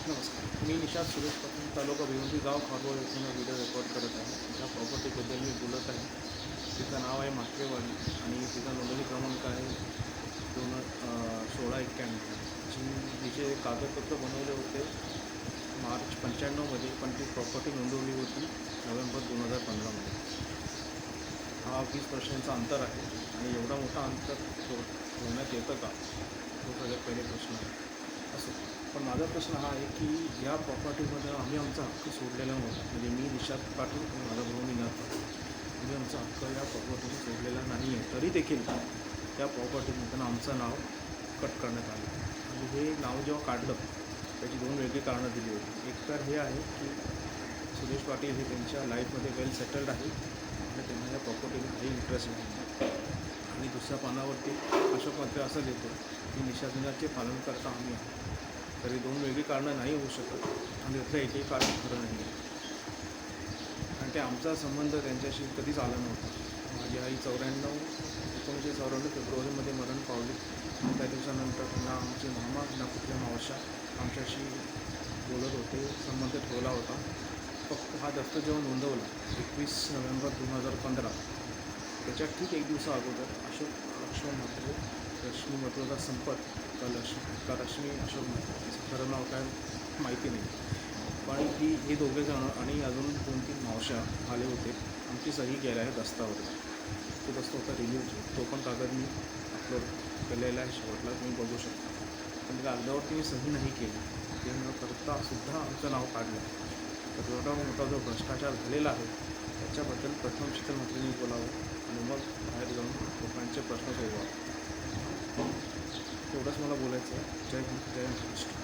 नमस्कार. मी निशांत सुरेश पाटील, तालुका भिवंडी, गाव खारबोळ येथून व्हिडिओ रेकॉर्ड करत आहे. ज्या प्रॉपर्टीबद्दल मी बोलत आहे तिचं नाव आहे म्हात्रेवाडी आणि तिचा नोंदणी क्रमांक आहे 1691. जिचे कागदपत्र बनवले होते मार्च 95मध्ये, पण ती प्रॉपर्टी नोंदवली होती नोव्हेंबर 2015मध्ये. हा 20 वर्षांचा अंतर आहे आणि एवढा मोठा अंतर ठेवण्यात येतं का, तो सगळ्यात पहिले प्रश्न आहे. असो, पण माझा प्रश्न हा आहे की या प्रॉपर्टीमध्ये आम्ही आमचा हक्क सोडलेला नव्हता. म्हणजे मी निशांत पाटील आणि माझा भाऊ निनाद पाटील, आम्ही आमचा हक्क या प्रॉपर्टीशी सोडलेला नाही आहे. तरी देखील त्या प्रॉपर्टीमधून आमचं नाव कट करण्यात आलं. आणि हे नाव जेव्हा काढलं त्याची दोन वेगळी कारणं दिली होती. एक तर हे आहे की सुरेश पाटील हे त्यांच्या लाईफमध्ये वेल सेटल्ड आहे आणि त्यांना या प्रॉपर्टीने काही इंटरेस्ट नाही. आणि दुसऱ्या पानावरती अशोक म्हात्रे असं लिहितो की निषेधाचे पालन करता आम्ही आहोत. तरी दोन वेगळी कारणं नाही होऊ शकत आणि त्यातलं एकही कारण खरं नाही आहे. कारण की आमचा संबंध त्यांच्याशी कधीच आला नव्हता. माझी आई 1994 फेब्रुवारीमध्ये मरण पावली आणि त्या दिवसानंतर ना आमचे मामा ना कुठल्या मावशा आमच्याशी बोलत होते, संबंध ठेवला होता. फक्त हा दस्त जेव्हा नोंदवला 21 नोव्हेंबर 2015, त्याच्या ठीक एक दिवसा अगोदर अशोक लक्ष्मण म्हात्रे, रश्मी म्हात्रेचा संपर्क का रश्मी अशोक म्हात्रे, खरं नाव काय माहिती नाही, पण हे दोघेजण आणि अजून 2-3 मावशा आले होते. आमची सही केला आहे दस्तावर. तो दस्त होता रिन्यूज. तो पण कागद मी अपलोड केलेला आहे, शेवटला तुम्ही बघू शकता. पण त्या कागदावरती मी सही नाही केली. ते न करता सुद्धा आमचं नाव काढलं. तर एवढा मोठा जो भ्रष्टाचार झालेला आहे त्याच्याबद्दल प्रथम शीतल म्हात्रेंनी बोलावं आणि मग बाहेर जाऊन लोकांचे प्रश्न सोडवावे. एवढंच मला बोलायचं आहे. जय हिंद, जय महाराष्ट्र.